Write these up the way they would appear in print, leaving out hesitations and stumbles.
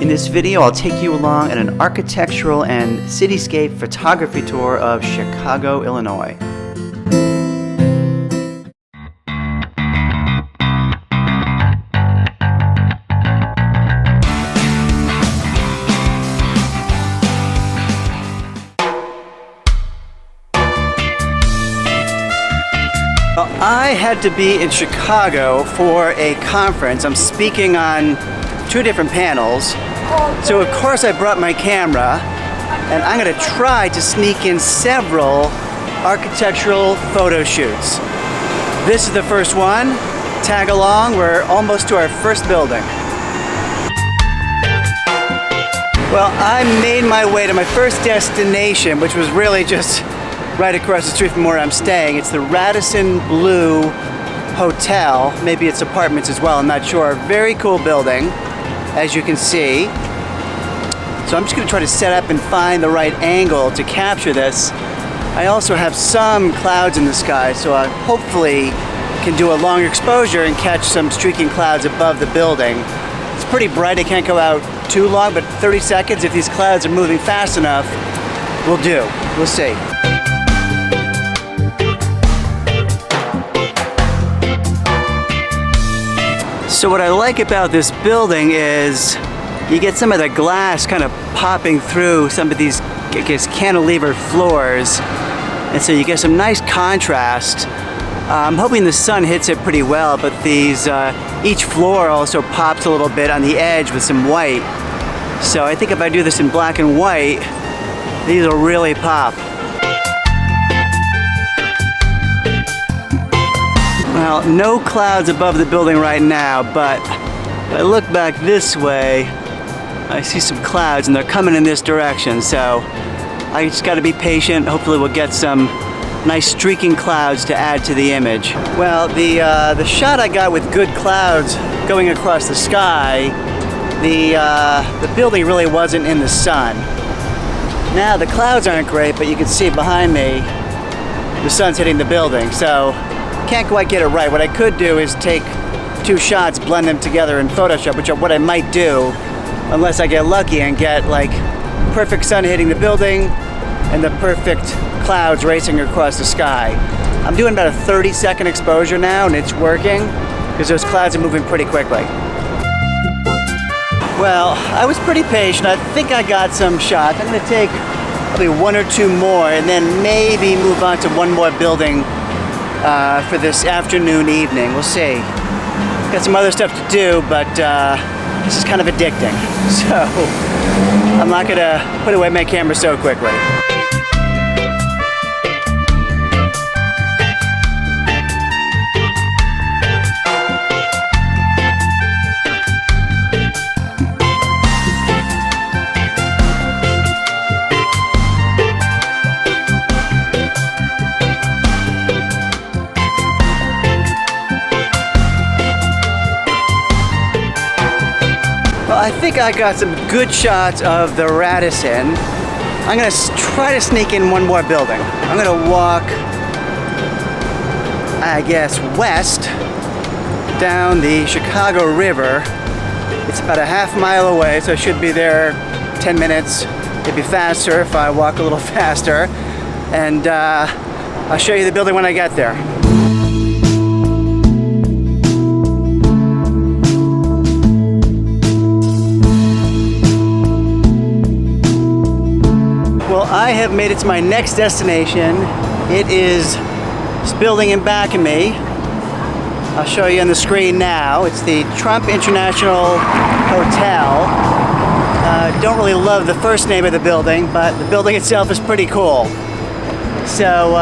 In this video, I'll take you along on an architectural and cityscape photography tour of Chicago, Illinois. I had to be in Chicago for a conference. I'm speaking on 2 different panels. So of course I brought my camera, and I'm going to try to sneak in several architectural photo shoots. This is the first one. Tag along, we're almost to our first building. Well, I made my way to my first destination, which was really just right across the street from where I'm staying. It's the Radisson Blu Hotel. Maybe it's apartments as well, I'm not sure. Very cool building, as you can see. So I'm just going to try to set up and find the right angle to capture this. I also have some clouds in the sky, so I hopefully can do a long exposure and catch some streaking clouds above the building. It's pretty bright, I can't go out too long, but 30 seconds, if these clouds are moving fast enough, will do. We'll see. So what I like about this building is you get some of the glass kind of popping through some of these, I guess, cantilever floors, and so you get some nice contrast. I'm hoping the sun hits it pretty well, but these each floor also pops a little bit on the edge with some white. So I think if I do this in black and white, these will really pop. Well, no clouds above the building right now, but if I look back this way, I see some clouds and they're coming in this direction, so I just got to be patient. Hopefully we'll get some nice streaking clouds to add to the image. Well, the shot I got with good clouds going across the sky, the building really wasn't in the sun. Now the clouds aren't great, but you can see behind me the sun's hitting the building, so can't quite get it right. What I could do is take 2 shots, blend them together in Photoshop, which is what I might do unless I get lucky and get like perfect sun hitting the building and the perfect clouds racing across the sky. I'm doing about a 30-second exposure now, and it's working because those clouds are moving pretty quickly. Well, I was pretty patient. I think I got some shots. I'm going to take probably 1 or 2 more and then maybe move on to one more building for this afternoon, evening. We'll see. Got some other stuff to do, but this is kind of addicting. So I'm not gonna put away my camera so quickly. I think I got some good shots of the Radisson. I'm gonna try to sneak in one more building. I'm gonna walk, I guess, west down the Chicago River. It's about a half mile away, so I should be there 10 minutes. It'd be faster if I walk a little faster. And I'll show you the building when I get there. Well, I have made it to my next destination. It is this building in back of me. I'll show you on the screen now. It's the Trump International Hotel. Don't really love the first name of the building, but the building itself is pretty cool. So,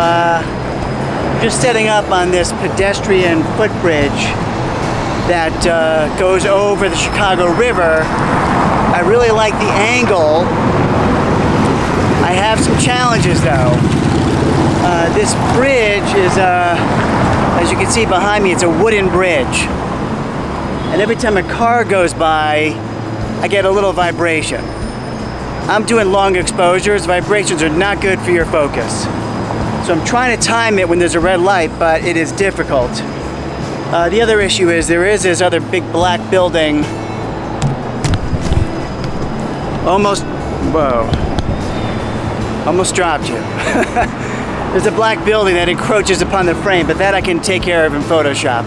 just setting up on this pedestrian footbridge that goes over the Chicago River. I really like the angle. I have some challenges though. This bridge is, as you can see behind me, it's a wooden bridge. And every time a car goes by, I get a little vibration. I'm doing long exposures. Vibrations are not good for your focus. So I'm trying to time it when there's a red light, but it is difficult. The other issue is there is this other big black building Almost, whoa. Almost dropped you. There's a black building that encroaches upon the frame, but that I can take care of in Photoshop.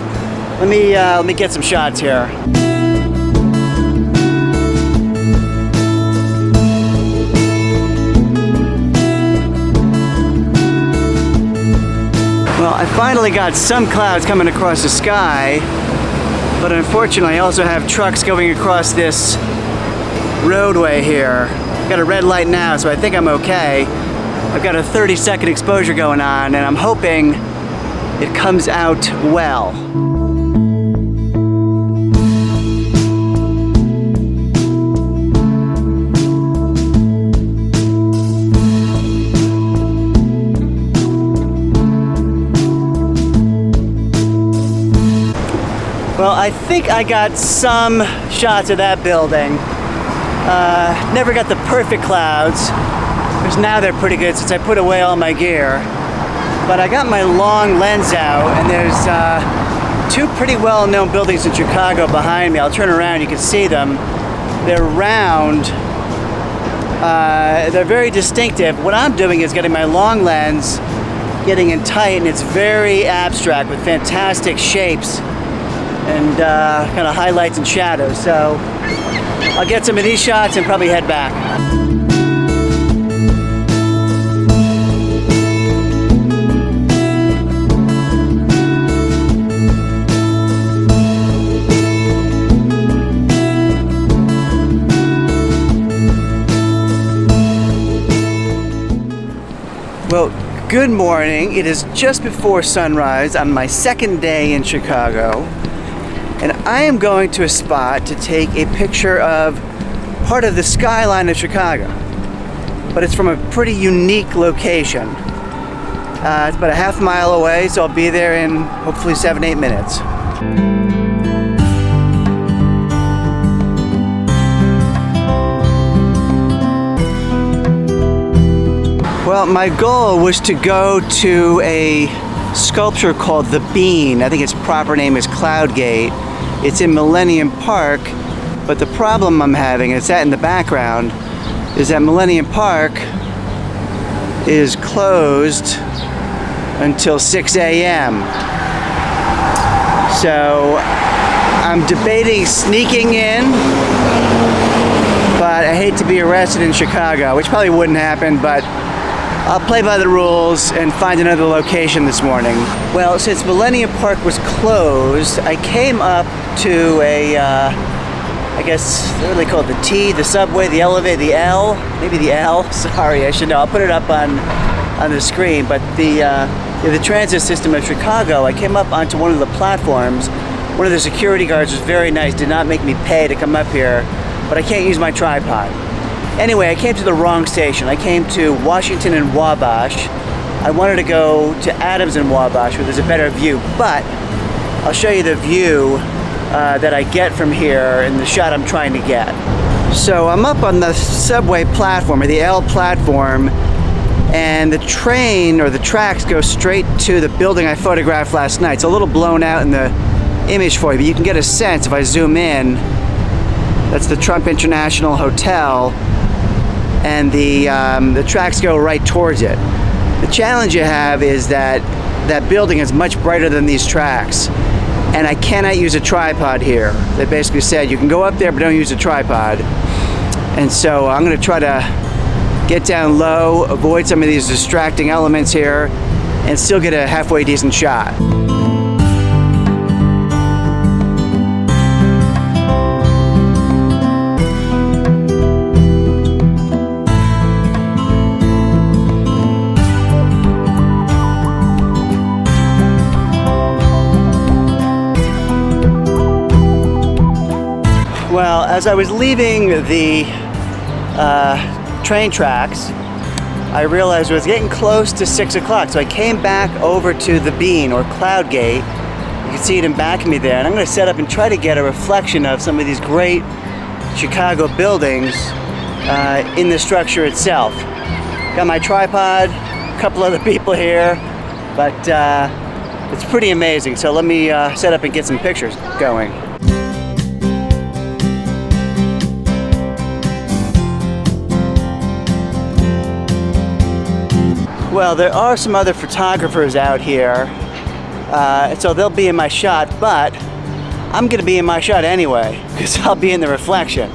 Let me get some shots here. Well, I finally got some clouds coming across the sky, but unfortunately I also have trucks going across this roadway here. I've got a red light now, so I think I'm okay. I've got a 30-second exposure going on, and I'm hoping it comes out well. Well, I think I got some shots of that building. Never got the perfect clouds, because now they're pretty good since I put away all my gear. But I got my long lens out, and there's two pretty well-known buildings in Chicago behind me. I'll turn around, you can see them. They're round. They're very distinctive. What I'm doing is getting my long lens, getting in tight, and it's very abstract with fantastic shapes and kind of highlights and shadows. So I'll get some of these shots and probably head back. Well, good morning. It is just before sunrise on my second day in Chicago. And I am going to a spot to take a picture of part of the skyline of Chicago. But it's from a pretty unique location. It's about a half mile away, so I'll be there in hopefully 7-8 minutes. Well, my goal was to go to a sculpture called The Bean. I think its proper name is Cloudgate. It's in Millennium Park, but the problem I'm having, and it's that in the background, is that Millennium Park is closed until 6 a.m. So I'm debating sneaking in, but I hate to be arrested in Chicago, which probably wouldn't happen, but I'll play by the rules and find another location this morning. Well, since Millennium Park was closed, I came up to a, I guess, what do they call it? The T, the subway, the elevator, the L? Maybe the L? Sorry, I should know. I'll put it up on the screen. But the transit system of Chicago, I came up onto one of the platforms. One of the security guards was very nice, did not make me pay to come up here, but I can't use my tripod. Anyway, I came to the wrong station. I came to Washington and Wabash. I wanted to go to Adams and Wabash where there's a better view, but I'll show you the view that I get from here in the shot I'm trying to get. So I'm up on the subway platform, or the L platform, and the train or the tracks go straight to the building I photographed last night. It's a little blown out in the image for you, but you can get a sense if I zoom in. That's the Trump International Hotel, and the tracks go right towards it. The challenge you have is that that building is much brighter than these tracks, and I cannot use a tripod here. They basically said you can go up there but don't use a tripod. And so I'm going to try to get down low, avoid some of these distracting elements here, and still get a halfway decent shot. Well, as I was leaving the train tracks, I realized I was getting close to 6 o'clock, so I came back over to the Bean, or Cloudgate. You can see it in back of me there, and I'm going to set up and try to get a reflection of some of these great Chicago buildings in the structure itself. Got my tripod, a couple other people here, but it's pretty amazing, so let me set up and get some pictures Well, there are some other photographers out here, so they'll be in my shot, but I'm gonna be in my shot anyway, because I'll be in the reflection.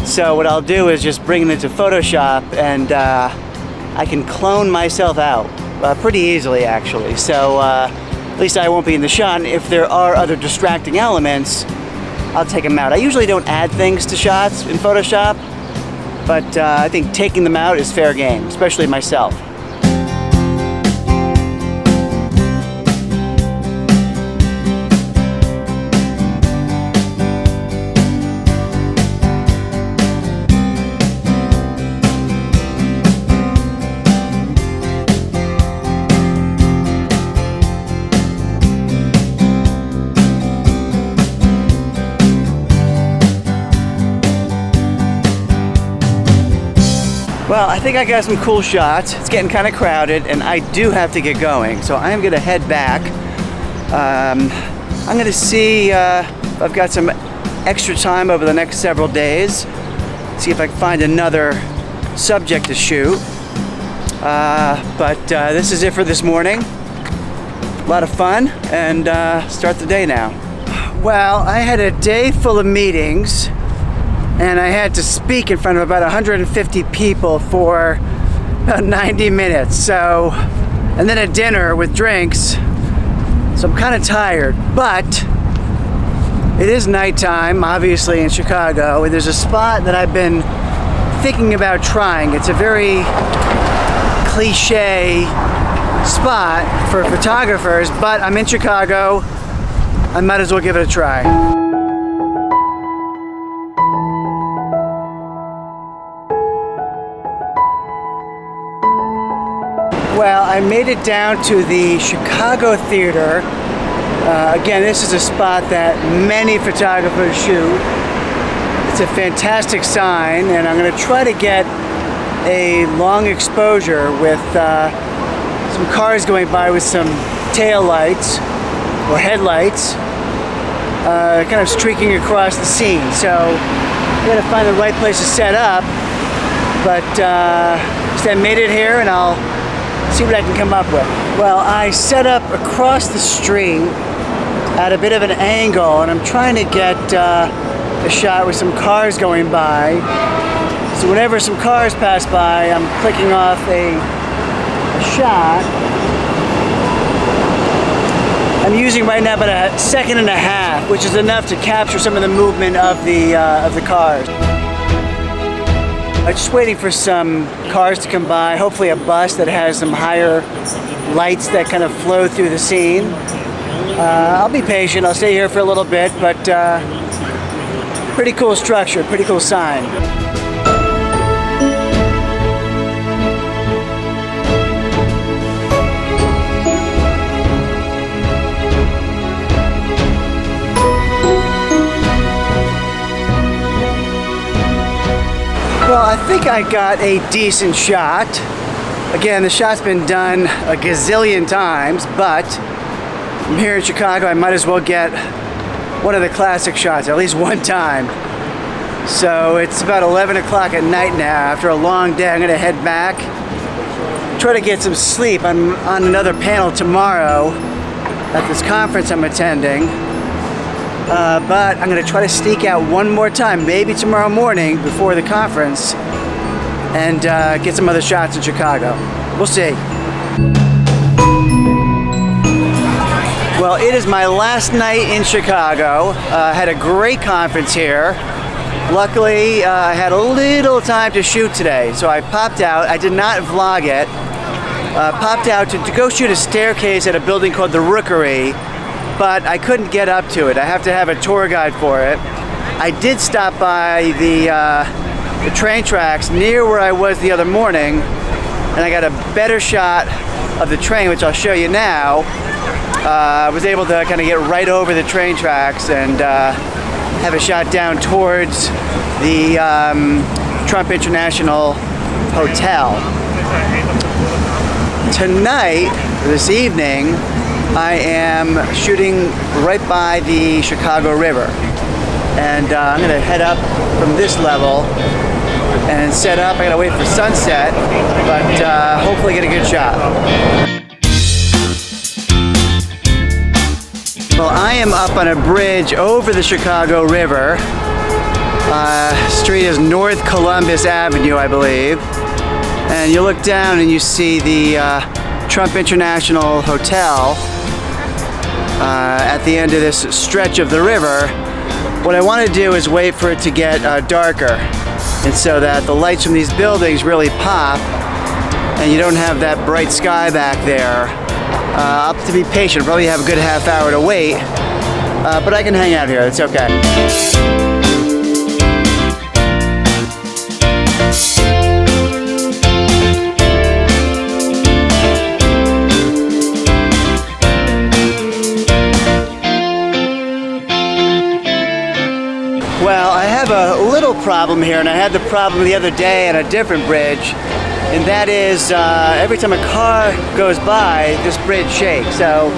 So what I'll do is just bring it into Photoshop, and I can clone myself out pretty easily, actually. So at least I won't be in the shot, and if there are other distracting elements, I'll take them out. I usually don't add things to shots in Photoshop, but I think taking them out is fair game, especially myself. Well, I think I got some cool shots. It's getting kind of crowded, and I do have to get going. So I am going to head back. I'm going to see if I've got some extra time over the next several days. See if I can find another subject to shoot. But this is it for this morning. A lot of fun, and start the day now. Well, I had a day full of meetings, and I had to speak in front of about 150 people for about 90 minutes. So, and then a dinner with drinks. So I'm kind of tired, but it is nighttime, obviously, in Chicago. And there's a spot that I've been thinking about trying. It's a very cliche spot for photographers, but I'm in Chicago. I might as well give it a try. Well, I made it down to the Chicago Theater. Again, this is a spot that many photographers shoot. It's a fantastic sign, and I'm going to try to get a long exposure with some cars going by with some tail lights or headlights kind of streaking across the scene. So I got to find the right place to set up, but I made it here, and I'll see what I can come up with. Well, I set up across the street at a bit of an angle, and I'm trying to get a shot with some cars going by. So whenever some cars pass by, I'm clicking off a shot. I'm using right now about a second and a half, which is enough to capture some of the movement of the cars. I'm just waiting for some cars to come by, hopefully a bus that has some higher lights that kind of flow through the scene. I'll be patient, I'll stay here for a little bit, but pretty cool structure, pretty cool sign. Well, I think I got a decent shot. Again, the shot's been done a gazillion times, but I'm here in Chicago, I might as well get one of the classic shots, at least one time. So it's about 11 o'clock at night now. After a long day, I'm gonna head back, try to get some sleep. I'm on another panel tomorrow at this conference I'm attending. But I'm going to try to sneak out one more time, maybe tomorrow morning before the conference, and get some other shots in Chicago. We'll see. Well, it is my last night in Chicago. I had a great conference here. Luckily, I had a little time to shoot today, so I popped out. I did not vlog it. Popped out to go shoot a staircase at a building called the Rookery, but I couldn't get up to it. I have to have a tour guide for it. I did stop by the train tracks near where I was the other morning, and I got a better shot of the train, which I'll show you now. I was able to kind of get right over the train tracks and have a shot down towards the Trump International Hotel. Tonight, this evening, I am shooting right by the Chicago River, and I'm going to head up from this level and set up. I gotta wait for sunset, but hopefully get a good shot. Well, I am up on a bridge over the Chicago River. Street is North Columbus Avenue, I believe. And you look down and you see the Trump International Hotel at the end of this stretch of the river. What I want to do is wait for it to get darker, and so that the lights from these buildings really pop and you don't have that bright sky back there. I'll have to be patient, probably have a good half hour to wait, but I can hang out here, it's okay. Well, I have a little problem here, and I had the problem the other day on a different bridge, and that is every time a car goes by, this bridge shakes. So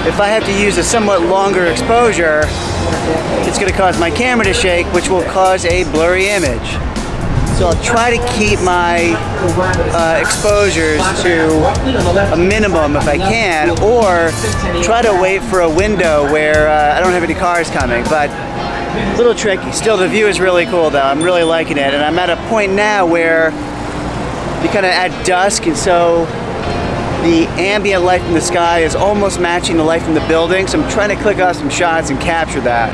if I have to use a somewhat longer exposure, it's going to cause my camera to shake, which will cause a blurry image. So I'll try to keep my exposures to a minimum if I can, or try to wait for a window where I don't have any cars coming. But a little tricky. Still, the view is really cool though. I'm really liking it, and I'm at a point now where you're kind of at dusk, and so the ambient light from the sky is almost matching the light from the building, so I'm trying to click off some shots and capture that.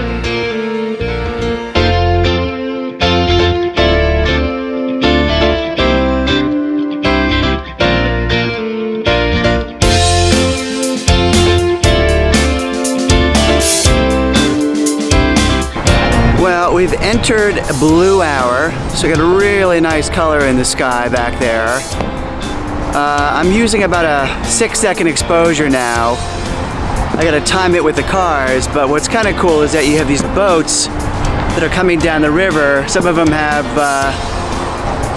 Well, we've entered blue hour, so we got a really nice color in the sky back there. I'm using about a 6-second exposure now. I gotta time it with the cars, but what's kind of cool is that you have these boats that are coming down the river. Some of them have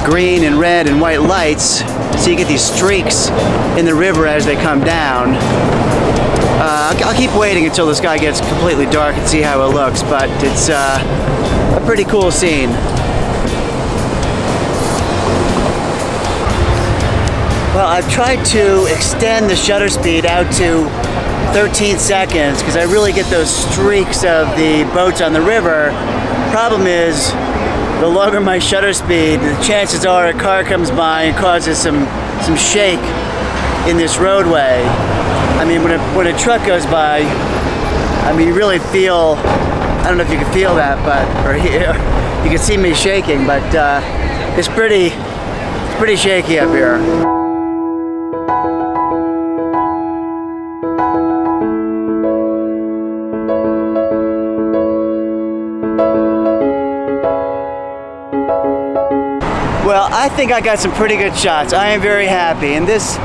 green and red and white lights, so you get these streaks in the river as they come down. I'll keep waiting until the sky gets completely dark and see how it looks, but it's a pretty cool scene. Well, I've tried to extend the shutter speed out to 13 seconds because I really get those streaks of the boats on the river. Problem is, the longer my shutter speed, the chances are a car comes by and causes some shake in this roadway. I mean, when a truck goes by, I mean, you really feel, I don't know if you can feel that, but, or you can see me shaking, but it's pretty shaky up here. Well, I think I got some pretty good shots. I am very happy, and this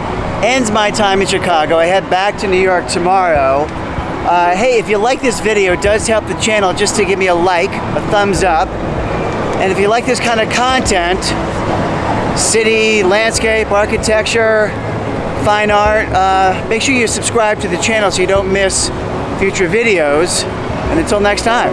ends my time in Chicago. I head back to New York tomorrow. Hey, if you like this video, it does help the channel just to give me a like, a thumbs up. And if you like this kind of content, city, landscape, architecture, fine art, make sure you subscribe to the channel so you don't miss future videos. And until next time.